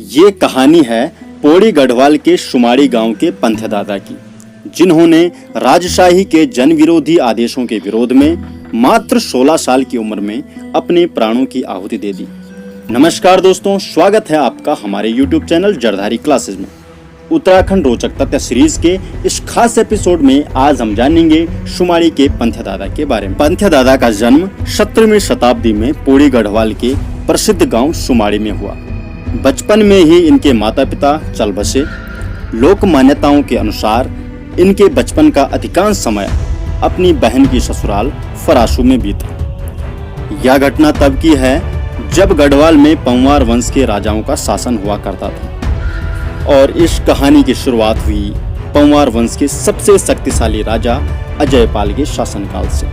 ये कहानी है पौड़ी गढ़वाल के शुमाड़ी गांव के पंथ दादा की, जिन्होंने राजशाही के जन विरोधी आदेशों के विरोध में मात्र 16 साल की उम्र में अपने प्राणों की आहुति दे दी। नमस्कार दोस्तों, स्वागत है आपका हमारे YouTube चैनल जड़धारी क्लासेस में। उत्तराखंड रोचक तथ्य सीरीज के इस खास एपिसोड में आज हम जानेंगे शुमाड़ी के पंथ दादा के बारे में। पंथ दादा का जन्म 17वीं शताब्दी में पौड़ी गढ़वाल के प्रसिद्ध गांव शुमाड़ी में हुआ। बचपन में ही इनके माता पिता चल बसे। लोक मान्यताओं के अनुसार इनके बचपन का अधिकांश समय अपनी बहन की ससुराल फरासू में बीता। यह घटना तब की है जब गढ़वाल में पंवार वंश के राजाओं का शासन हुआ करता था और इस कहानी की शुरुआत हुई पंवार वंश के सबसे शक्तिशाली राजा अजयपाल के शासनकाल से।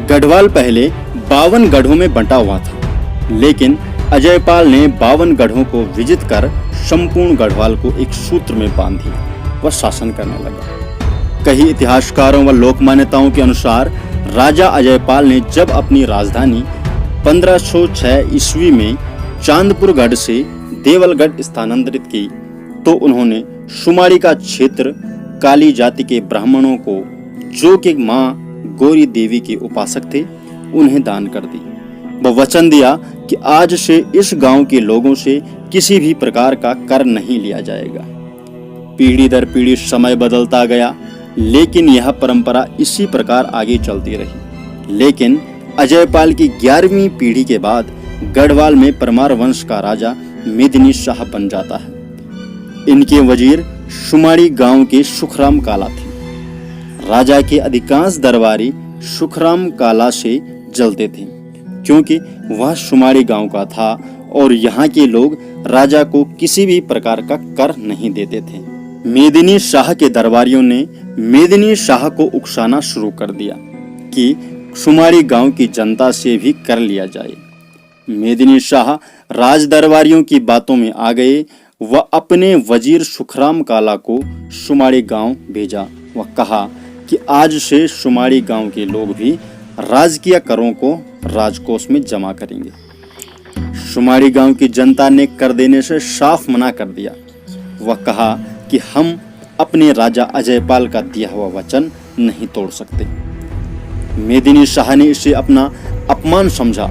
गढ़वाल पहले 52 गढ़ों में बंटा हुआ था, लेकिन अजयपाल ने 52 गढ़ों को विजित कर संपूर्ण गढ़वाल को एक सूत्र में बांध दिया व शासन करने लगा। कई इतिहासकारों व लोक मान्यताओं के अनुसार राजा अजयपाल ने जब अपनी राजधानी 1506 ईस्वी में चांदपुर गढ़ से देवलगढ़ स्थानांतरित की तो उन्होंने शुमाड़ी का क्षेत्र काली जाति के ब्राह्मणों को, जो कि मां गौरी देवी के उपासक थे, उन्हें दान कर दी। वह वचन दिया कि आज से इस गांव के लोगों से किसी भी प्रकार का कर नहीं लिया जाएगा। पीढ़ी दर पीढ़ी समय बदलता गया, लेकिन यह परंपरा इसी प्रकार आगे चलती रही। लेकिन अजयपाल की 11वीं पीढ़ी के बाद गढ़वाल में परमार वंश का राजा मेदिनी शाह बन जाता है। इनके वजीर शुमाड़ी गांव के सुखराम काला थे। राजा के अधिकांश दरबारी सुखराम काला से जलते थे, क्योंकि वह शुमाड़ी गांव का था और यहाँ के लोग राजा को किसी भी प्रकार का कर नहीं देते थे। मेदिनी शाह के दरबारियों ने मेदिनी शाह को उकसाना शुरू कर दिया कि शुमाड़ी गांव की जनता से भी कर लिया जाए। मेदिनी शाह राज दरबारियों की बातों में आ गए। वह अपने वजीर सुखराम काला को शुमाड़ी गांव भेजा। वह कहा कि आज से शुमाड़ी गांव के लोग भी राजकीय करों को राजकोष में जमा करेंगे। शुमाड़ी गांव की जनता ने कर देने से साफ मना कर दिया। वह कहा कि हम अपने राजा अजयपाल का दिया हुआ वचन नहीं तोड़ सकते। मेदिनी शाह ने इसे अपना अपमान समझा।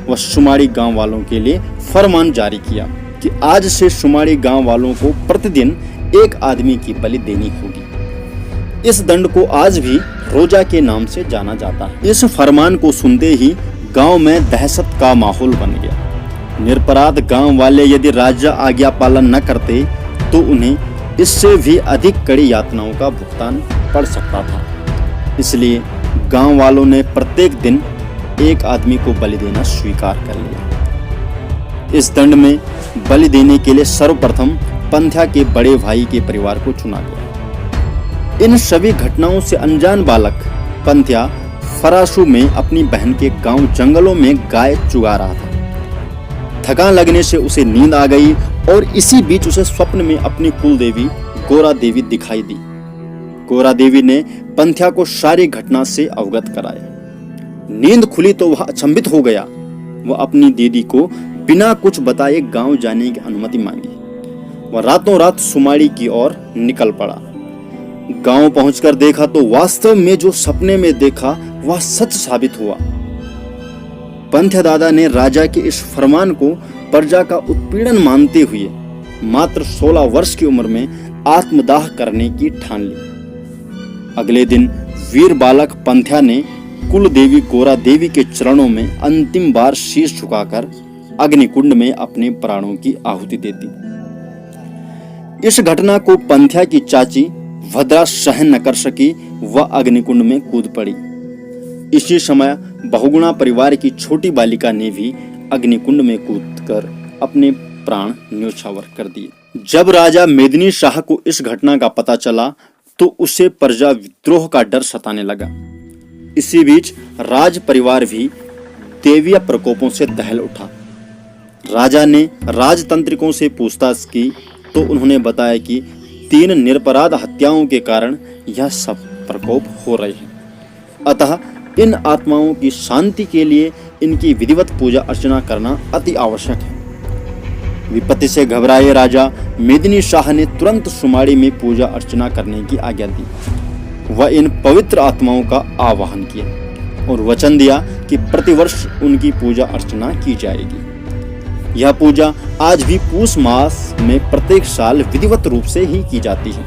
वह शुमाड़ी गांव वालों के लिए फरमान जारी किया कि आज से शुमाड़ी गांव वालों को प्रतिदिन एक आदमी की बलि देनी होगी। इस दंड को आज भी रोजा के नाम से जाना जाता है। इस फरमान को सुनते ही गांव में दहशत का माहौल बन गया। निरपराध गांव वाले यदि राजा आज्ञा पालन न करते तो उन्हें इससे भी अधिक कड़ी यातनाओं का भुगतान पड़ सकता था। इसलिए गांव वालों ने प्रत्येक दिन एक आदमी को बलि देना स्वीकार कर लिया। इस दंड में बलि देने के लिए सर्वप्रथम पंथ्या के बड़े भाई के परिवार को चुना गया। इन सभी घटनाओं से अनजान बालक पंथ्या फरासू में अपनी बहन के गांव जंगलों में गाय चुगा रहा था। थकान लगने से उसे नींद आ गई और इसी बीच उसे स्वप्न में अपनी कुल देवी गोरा देवी दिखाई दी। गोरा देवी ने पंथ्या को सारी घटना से अवगत कराया। नींद खुली तो वह अचंभित हो गया। वह अपनी दीदी को बिना कुछ बताए गांव जाने की अनुमति मांगी। वह रातों रात शुमाड़ी की ओर निकल पड़ा। गांव पहुंचकर देखा तो वास्तव में जो सपने में देखा वह सच साबित हुआ। पंथ दादा ने राजा के इस फरमान को प्रजा का उत्पीड़न मानते हुए मात्र 16 वर्ष की उम्र में आत्मदाह करने की ठान ली। अगले दिन वीर बालक पंथ्या ने कुल देवी गोरा देवी के चरणों में अंतिम बार शीश झुकाकर अग्निकुंड में अपने प्राणों की आहुति दे दी। इस घटना को पंथ्या की चाची भद्रा सहन न कर सकी। वह अग्निकुंड में कूद पड़ी। इसी समय बहुगुणा परिवार की छोटी बालिका ने भी अग्निकुंड में कूदकर अपने प्राण न्योछावर कर दिए। जब राजा मेदिनी शाह को इस घटना का पता चला तो उसे प्रजा विद्रोह का डर सताने लगा। इसी बीच राज परिवार भी दैवीय प्रकोपों से दहल उठा। राजा ने राजतंत्रिकों से पूछताछ की तो उन्होंने बताया कि 3 निरपराध हत्याओं के कारण यह सब प्रकोप हो रहे हैं। अतः इन आत्माओं की शांति के लिए इनकी विधिवत पूजा अर्चना करना अति आवश्यक है। विपत्ति से घबराए राजा मेदिनी शाह ने तुरंत सुमाड़ी में पूजा अर्चना करने की आज्ञा दी। वह इन पवित्र आत्माओं का आवाहन किया और वचन दिया कि प्रतिवर्ष उनकी पूजा अर्चना की जाएगी। यह पूजा आज भी पूस मास में प्रत्येक साल विधिवत रूप से ही की जाती है।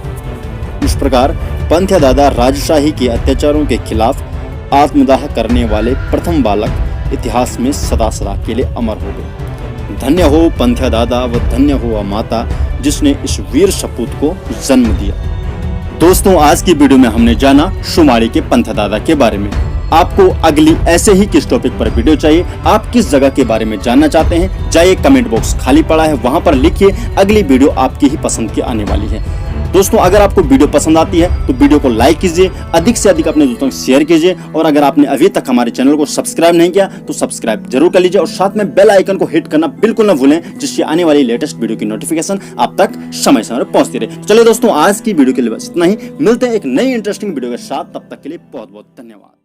इस प्रकार पंथ्या दादा राजशाही के अत्याचारों के खिलाफ आत्मदाह करने वाले प्रथम बालक इतिहास में सदा सदा के लिए अमर हो गए। धन्य हो पंथ्या दादा व धन्य हो वह माता जिसने इस वीर सपूत को जन्म दिया। दोस्तों, आज की वीडियो में हमने जाना शुमाड़ी के पंथ्या दादा के बारे में। आपको अगली ऐसे ही किस टॉपिक पर वीडियो चाहिए, आप किस जगह के बारे में जानना चाहते हैं, जाइए कमेंट बॉक्स खाली पड़ा है, वहां पर लिखिए। अगली वीडियो आपकी ही पसंद की आने वाली है। दोस्तों, अगर आपको वीडियो पसंद आती है तो वीडियो को लाइक कीजिए, अधिक से अधिक अपने दोस्तों को शेयर कीजिए और अगर आपने अभी तक हमारे चैनल को सब्सक्राइब नहीं किया तो सब्सक्राइब जरूर कर लीजिए और साथ में बेल आइकन को हिट करना बिल्कुल ना भूलें, जिससे आने वाली लेटेस्ट वीडियो की नोटिफिकेशन आप तक समय समय पर पहुंचती रहे। चलिए दोस्तों, आज की वीडियो के लिए बस इतना ही। मिलते हैं एक नई इंटरेस्टिंग वीडियो के साथ, तब तक के लिए बहुत बहुत धन्यवाद।